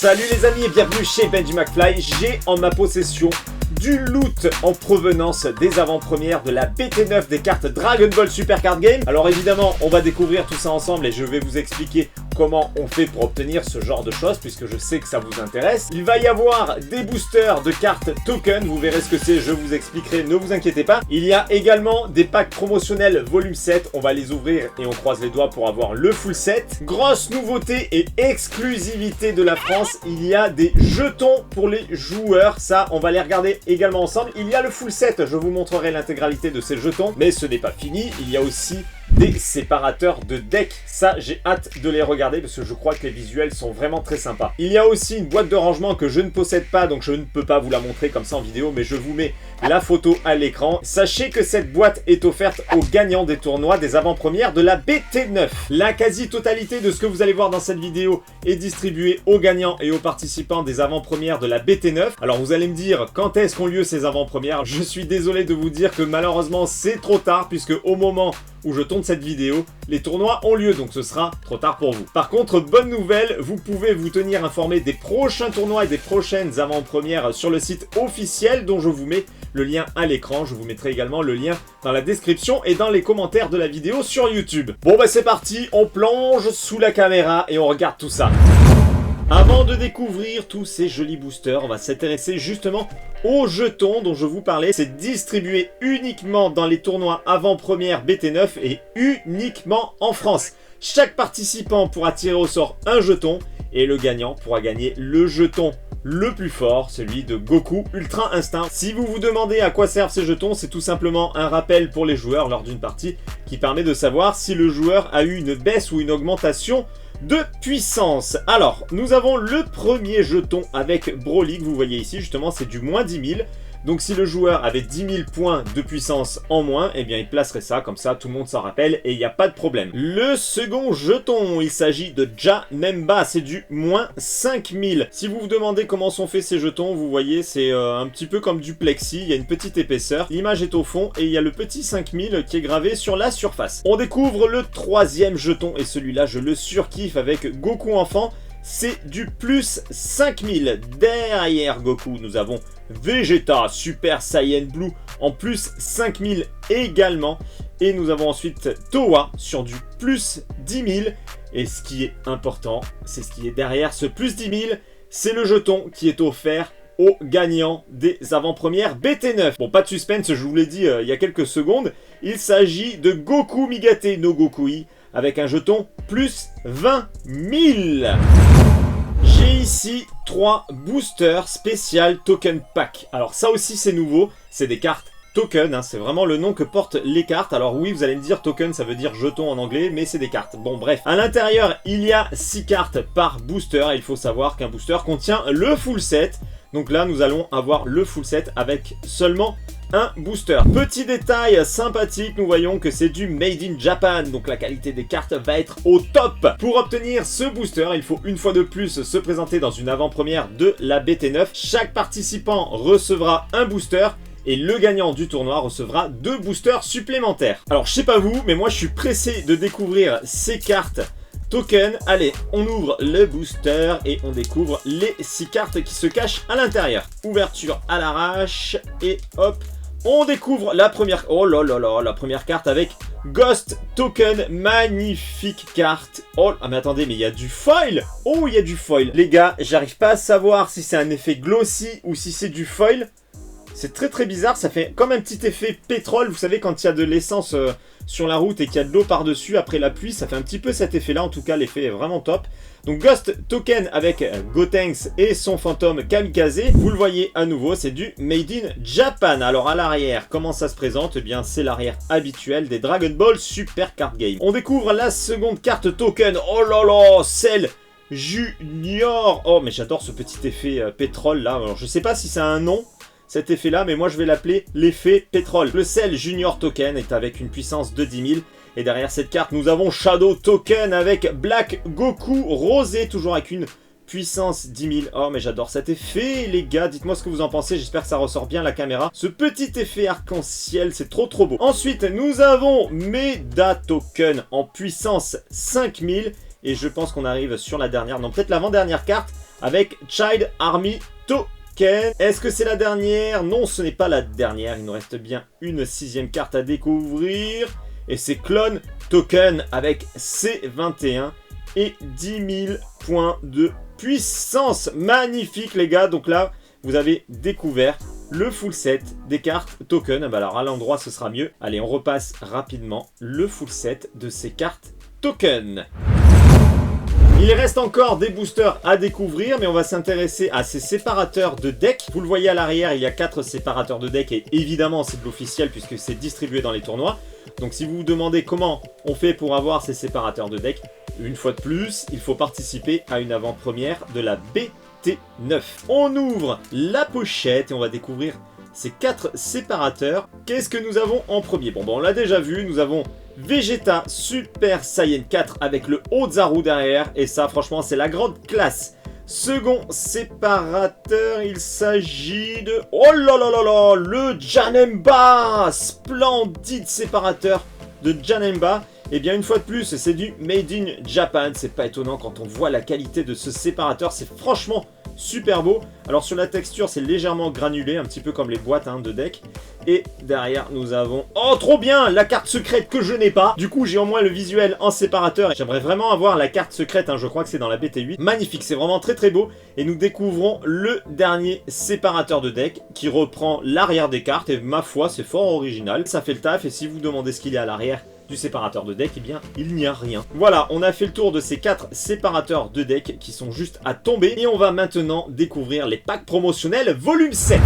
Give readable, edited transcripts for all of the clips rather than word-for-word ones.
Salut les amis et bienvenue chez Benji McFly. J'ai en ma possession du loot en provenance des avant-premières de la BT9 des cartes Dragon Ball Super Card Game. Alors évidemment, on va découvrir tout ça ensemble et je vais vous expliquer comment on fait pour obtenir ce genre de choses puisque je sais que ça vous intéresse. Il va y avoir des boosters de cartes token, vous verrez ce que c'est, je vous expliquerai, ne vous inquiétez pas. Il y a également des packs promotionnels volume 7, on va les ouvrir et on croise les doigts pour avoir le full set. Grosse nouveauté et exclusivité de la France, il y a des jetons pour les joueurs, ça on va les regarder également ensemble. Il y a le full set, je vous montrerai l'intégralité de ces jetons, mais ce n'est pas fini, il y a aussi des séparateurs de decks. Ça, j'ai hâte de les regarder parce que je crois que les visuels sont vraiment très sympas. Il y a aussi une boîte de rangement que je ne possède pas, donc je ne peux pas vous la montrer comme ça en vidéo, mais je vous mets la photo à l'écran. Sachez que cette boîte est offerte aux gagnants des tournois des avant-premières de la BT9. La quasi-totalité de ce que vous allez voir dans cette vidéo est distribuée aux gagnants et aux participants des avant-premières de la BT9. Alors vous allez me dire, quand est-ce qu'ont lieu ces avant-premières? Je suis désolé de vous dire que malheureusement c'est trop tard puisque au moment où je tourne cette vidéo, les tournois ont lieu, donc ce sera trop tard pour vous. Par contre, bonne nouvelle, vous pouvez vous tenir informé des prochains tournois et des prochaines avant-premières sur le site officiel dont je vous mets le lien à l'écran. Je vous mettrai également le lien dans la description et dans les commentaires de la vidéo sur YouTube. Bon bah c'est parti, on plonge sous la caméra et on regarde tout ça. Avant de découvrir tous ces jolis boosters, on va s'intéresser justement aux jetons dont je vous parlais. C'est distribué uniquement dans les tournois avant-première BT9 et uniquement en France. Chaque participant pourra tirer au sort un jeton et le gagnant pourra gagner le jeton le plus fort, celui de Goku Ultra Instinct. Si vous vous demandez à quoi servent ces jetons, c'est tout simplement un rappel pour les joueurs lors d'une partie qui permet de savoir si le joueur a eu une baisse ou une augmentation de puissance. Alors, nous avons le premier jeton avec Broly que vous voyez ici, justement c'est du moins 10 000. Donc si le joueur avait 10 000 points de puissance en moins, eh bien il placerait ça, comme ça tout le monde s'en rappelle et il n'y a pas de problème. Le second jeton, il s'agit de Janemba, c'est du moins 5 000. Si vous vous demandez comment sont faits ces jetons, vous voyez c'est un petit peu comme du plexi, il y a une petite épaisseur, l'image est au fond et il y a le petit 5000 qui est gravé sur la surface. On découvre le troisième jeton et celui-là je le surkiffe avec Goku enfant. C'est du plus 5000. Derrière Goku, nous avons Vegeta Super Saiyan Blue en plus 5000 également. Et nous avons ensuite Towa sur du plus 10 000. Et ce qui est important, c'est ce qui est derrière ce plus 10 000. C'est le jeton qui est offert aux gagnants des avant-premières BT9. Bon, pas de suspense, je vous l'ai dit il y a quelques secondes. Il s'agit de Goku Migate no Gokui avec un jeton plus 20 000. J'ai ici 3 boosters spécial token pack. Alors ça aussi c'est nouveau, c'est des cartes token, hein, c'est vraiment le nom que portent les cartes. Alors oui, vous allez me dire token, ça veut dire jeton en anglais, mais c'est des cartes. Bon bref, à l'intérieur il y a 6 cartes par booster et il faut savoir qu'un booster contient le full set. Donc là nous allons avoir le full set avec seulement un booster. Petit détail sympathique, nous voyons que c'est du Made in Japan, donc la qualité des cartes va être au top. Pour obtenir ce booster, il faut une fois de plus se présenter dans une avant-première de la BT9. Chaque participant recevra un booster et le gagnant du tournoi recevra 2 boosters supplémentaires. Alors je sais pas vous, mais moi je suis pressé de découvrir ces cartes token. Allez, on ouvre le booster et on découvre les 6 cartes qui se cachent à l'intérieur. Ouverture à l'arrache et hop, on découvre la première... Oh là là là, la première carte avec Ghost Token, magnifique carte. Oh, ah mais attendez, mais il y a du foil. Oh, il y a du foil. Les gars, j'arrive pas à savoir si c'est un effet glossy ou si c'est du foil. C'est très très bizarre, ça fait comme un petit effet pétrole, vous savez quand il y a de l'essence sur la route et qu'il y a de l'eau par-dessus après la pluie, ça fait un petit peu cet effet-là, en tout cas l'effet est vraiment top. Donc Ghost Token avec Gotenks et son fantôme Kamikaze, vous le voyez à nouveau, c'est du Made in Japan. Alors à l'arrière, comment ça se présente? Eh bien c'est l'arrière habituel des Dragon Ball Super Card Game. On découvre la seconde carte token, oh là là, celle Junior. Oh mais j'adore ce petit effet pétrole là, alors je sais pas si ça a un nom, cet effet là, mais moi je vais l'appeler l'effet pétrole. Le Cell Junior Token est avec une puissance de 10 000 et derrière cette carte nous avons Shadow Token avec Black Goku Rosé, toujours avec une puissance 10 000. Oh mais j'adore cet effet les gars, dites-moi ce que vous en pensez, j'espère que ça ressort bien à la caméra. Ce petit effet arc-en-ciel, c'est trop trop beau. Ensuite nous avons Meda Token en puissance 5000 et je pense qu'on arrive sur la dernière, non peut-être l'avant-dernière carte avec Child Army Token. Est-ce que c'est la dernière? Non, ce n'est pas la dernière. Il nous reste bien une 6e carte à découvrir. Et c'est Clone Token avec C21 et 10 000 points de puissance. Magnifique les gars. Donc là, vous avez découvert le full set des cartes token. Bah alors à l'endroit ce sera mieux. Allez, on repasse rapidement le full set de ces cartes token. Il reste encore des boosters à découvrir, mais on va s'intéresser à ces séparateurs de deck. Vous le voyez à l'arrière, il y a 4 séparateurs de deck et évidemment c'est de l'officiel puisque c'est distribué dans les tournois. Donc si vous vous demandez comment on fait pour avoir ces séparateurs de deck, une fois de plus, il faut participer à une avant-première de la BT9. On ouvre la pochette et on va découvrir ces 4 séparateurs. Qu'est-ce que nous avons en premier? Bon, on l'a déjà vu, nous avons Vegeta Super Saiyan 4 avec le Ozaru derrière. Et ça, franchement, c'est la grande classe. Second séparateur, il s'agit de... Oh là là là là, le Janemba. Splendide séparateur de Janemba. Et bien, une fois de plus, c'est du Made in Japan. C'est pas étonnant quand on voit la qualité de ce séparateur. C'est franchement super beau. Alors sur la texture, c'est légèrement granulé, un petit peu comme les boîtes de deck. Et derrière, nous avons... Oh, trop bien! La carte secrète que je n'ai pas. Du coup, j'ai au moins le visuel en séparateur. J'aimerais vraiment avoir la carte secrète, je crois que c'est dans la BT8. Magnifique, c'est vraiment très très beau. Et nous découvrons le dernier séparateur de deck qui reprend l'arrière des cartes. Et ma foi, c'est fort original. Ça fait le taf. Et si vous demandez ce qu'il y a à l'arrière du séparateur de deck, eh bien, il n'y a rien. Voilà, on a fait le tour de ces 4 séparateurs de deck qui sont juste à tomber. Et on va maintenant découvrir les packs promotionnels volume 7.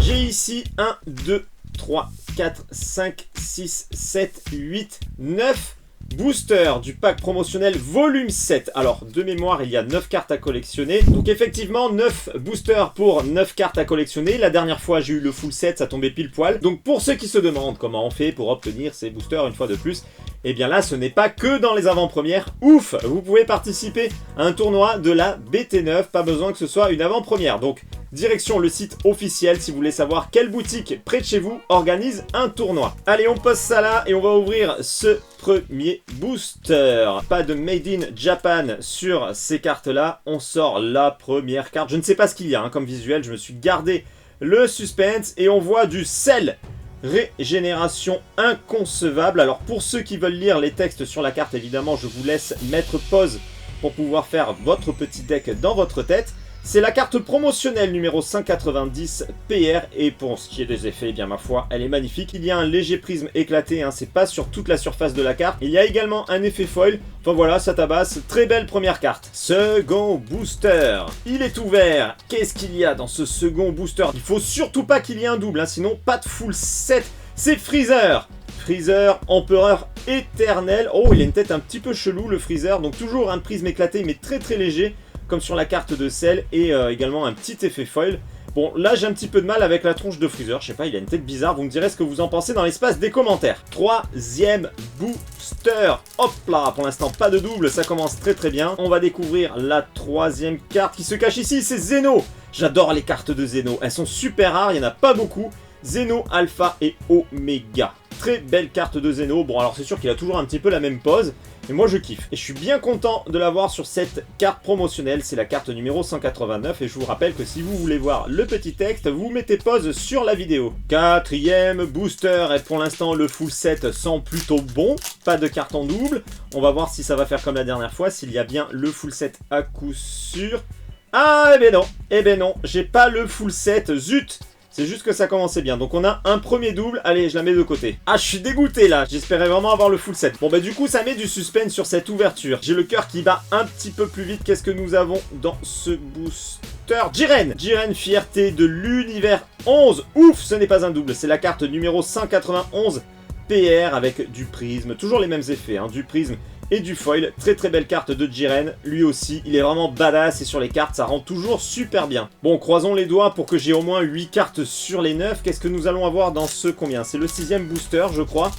J'ai ici 1, 2, 3, 4, 5, 6, 7, 8, 9 boosters du pack promotionnel volume 7. Alors, de mémoire, il y a 9 cartes à collectionner. Donc effectivement, 9 boosters pour 9 cartes à collectionner. La dernière fois, j'ai eu le full set, ça tombait pile poil. Donc pour ceux qui se demandent comment on fait pour obtenir ces boosters une fois de plus, eh bien là, ce n'est pas que dans les avant-premières. Ouf! Vous pouvez participer à un tournoi de la BT9. Pas besoin que ce soit une avant-première. Donc, direction le site officiel si vous voulez savoir quelle boutique près de chez vous organise un tournoi. Allez, on pose ça là et on va ouvrir ce premier booster. Pas de Made in Japan sur ces cartes-là. On sort la première carte. Je ne sais pas ce qu'il y a comme visuel. Je me suis gardé le suspense et on voit du sel. Régénération inconcevable. Alors pour ceux qui veulent lire les textes sur la carte, évidemment, je vous laisse mettre pause pour pouvoir faire votre petit deck dans votre tête. C'est la carte promotionnelle numéro 190 PR et pour ce qui est des effets, eh bien ma foi, elle est magnifique. Il y a un léger prisme éclaté, c'est pas sur toute la surface de la carte. Il y a également un effet foil. Enfin voilà, ça tabasse. Très belle première carte. Second booster. Il est ouvert. Qu'est-ce qu'il y a dans ce second booster? Il faut surtout pas qu'il y ait un double, sinon pas de full set. C'est Freezer. Freezer, empereur éternel. Oh, il a une tête un petit peu chelou le Freezer. Donc toujours un prisme éclaté mais très très léger. Comme sur la carte de sel et également un petit effet foil. Bon, là j'ai un petit peu de mal avec la tronche de Freezer, je sais pas, il a une tête bizarre, vous me direz ce que vous en pensez dans l'espace des commentaires. Troisième booster, hop là, pour l'instant pas de double, ça commence très très bien. On va découvrir la troisième carte qui se cache ici, c'est Zeno. J'adore les cartes de Zeno, elles sont super rares, il n'y en a pas beaucoup. Zeno, Alpha et Omega. Très belle carte de Zeno. Bon, alors c'est sûr qu'il a toujours un petit peu la même pose, mais moi je kiffe. Et je suis bien content de l'avoir sur cette carte promotionnelle. C'est la carte numéro 189. Et je vous rappelle que si vous voulez voir le petit texte, vous mettez pause sur la vidéo. Quatrième booster. Et pour l'instant, le full set sent plutôt bon. Pas de carte en double. On va voir si ça va faire comme la dernière fois. S'il y a bien le full set à coup sûr. Ah, eh ben non. Eh ben non. J'ai pas le full set. Zut! C'est juste que ça commençait bien. Donc on a un premier double. Allez, je la mets de côté. Ah, je suis dégoûté là. J'espérais vraiment avoir le full set. Bon, bah du coup, ça met du suspense sur cette ouverture. J'ai le cœur qui bat un petit peu plus vite. Qu'est-ce que nous avons dans ce booster? Jiren. Jiren, fierté de l'univers 11. Ouf, ce n'est pas un double. C'est la carte numéro 191 PR avec du prisme. Toujours les mêmes effets, du prisme et du foil. Très très belle carte de Jiren. Lui aussi, il est vraiment badass et sur les cartes, ça rend toujours super bien. Bon, croisons les doigts pour que j'ai au moins 8 cartes sur les 9. Qu'est-ce que nous allons avoir dans ce combien? C'est le 6e booster, je crois.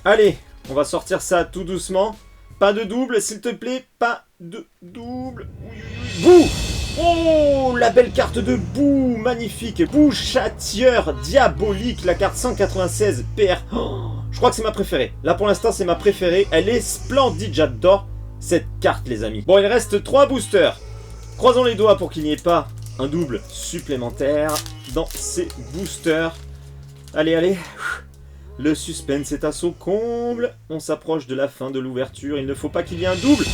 Allez, on va sortir ça tout doucement. Pas de double, s'il te plaît. Pas de double. Bouh! Oh, la belle carte de Bouh, magnifique. Bouh, châtieur diabolique, la carte 196 PR. Oh, je crois que c'est ma préférée. Là, pour l'instant, c'est ma préférée. Elle est splendide, j'adore cette carte, les amis. Bon, il reste 3 boosters. Croisons les doigts pour qu'il n'y ait pas un double supplémentaire dans ces boosters. Allez, allez. Le suspense est à son comble. On s'approche de la fin de l'ouverture. Il ne faut pas qu'il y ait un double.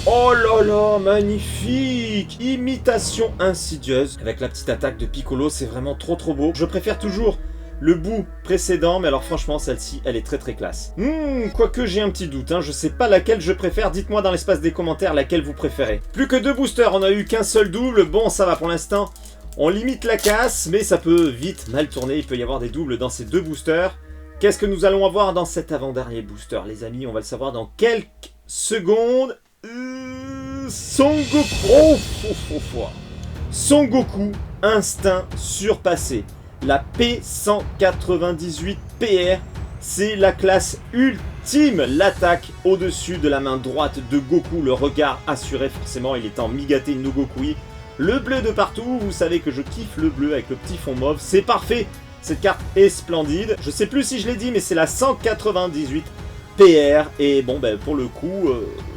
Oh là là, magnifique! Imitation insidieuse. Avec la petite attaque de Piccolo, c'est vraiment trop beau. Je préfère toujours le bout précédent, mais alors franchement, celle-ci, elle est très classe. Quoique j'ai un petit doute, hein, je sais pas laquelle je préfère. Dites-moi dans l'espace des commentaires laquelle vous préférez. Plus que 2 boosters, on a eu qu'un seul double. Bon, ça va pour l'instant. On limite la casse, mais ça peut vite mal tourner. Il peut y avoir des doubles dans ces 2 boosters. Qu'est-ce que nous allons avoir dans cet avant-dernier booster, les amis? On va le savoir dans quelques secondes. Son Goku... Son Goku, instinct surpassé. La P198PR, c'est la classe ultime. L'attaque au-dessus de la main droite de Goku. Le regard assuré, forcément, il est en Migate no Gokui. Le bleu de partout, vous savez que je kiffe le bleu avec le petit fond mauve. C'est parfait. Cette carte est splendide. Je sais plus si je l'ai dit, mais c'est la 198 PR. Et bon, ben pour le coup,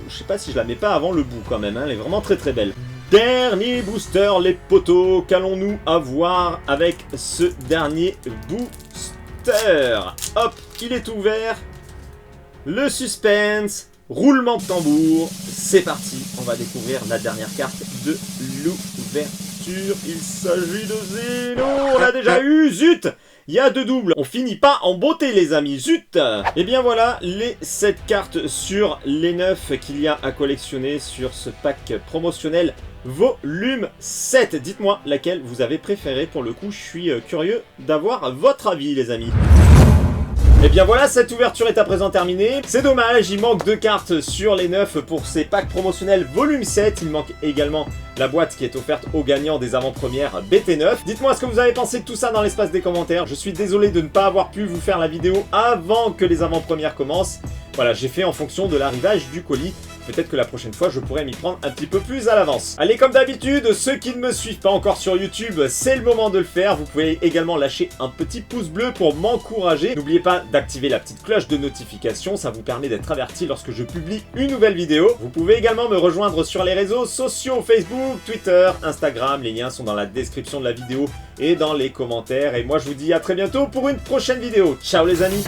je sais pas si je la mets pas avant le bout quand même. Hein. Elle est vraiment très belle. Dernier booster, les potos. Qu'allons-nous avoir avec ce dernier booster? Hop, il est ouvert. Le suspense. Roulement de tambour. C'est parti. On va découvrir la dernière carte de l'ouverture. Il s'agit de Zeno. On l'a déjà eu. Zut! Il y a 2 doubles. On finit pas en beauté, les amis. Zut! Et bien voilà les 7 cartes sur les 9 qu'il y a à collectionner sur ce pack promotionnel volume 7. Dites-moi laquelle vous avez préféré. Pour le coup, je suis curieux d'avoir votre avis, les amis. Et bien voilà, cette ouverture est à présent terminée. C'est dommage, il manque 2 cartes sur les 9 pour ces packs promotionnels volume 7. Il manque également la boîte qui est offerte aux gagnants des avant-premières BT9. Dites-moi ce que vous avez pensé de tout ça dans l'espace des commentaires. Je suis désolé de ne pas avoir pu vous faire la vidéo avant que les avant-premières commencent. Voilà, j'ai fait en fonction de l'arrivage du colis. Peut-être que la prochaine fois, je pourrais m'y prendre un petit peu plus à l'avance. Allez, comme d'habitude, ceux qui ne me suivent pas encore sur YouTube, c'est le moment de le faire. Vous pouvez également lâcher un petit pouce bleu pour m'encourager. N'oubliez pas d'activer la petite cloche de notification, ça vous permet d'être averti lorsque je publie une nouvelle vidéo. Vous pouvez également me rejoindre sur les réseaux sociaux, Facebook, Twitter, Instagram. Les liens sont dans la description de la vidéo et dans les commentaires. Et moi, je vous dis à très bientôt pour une prochaine vidéo. Ciao les amis!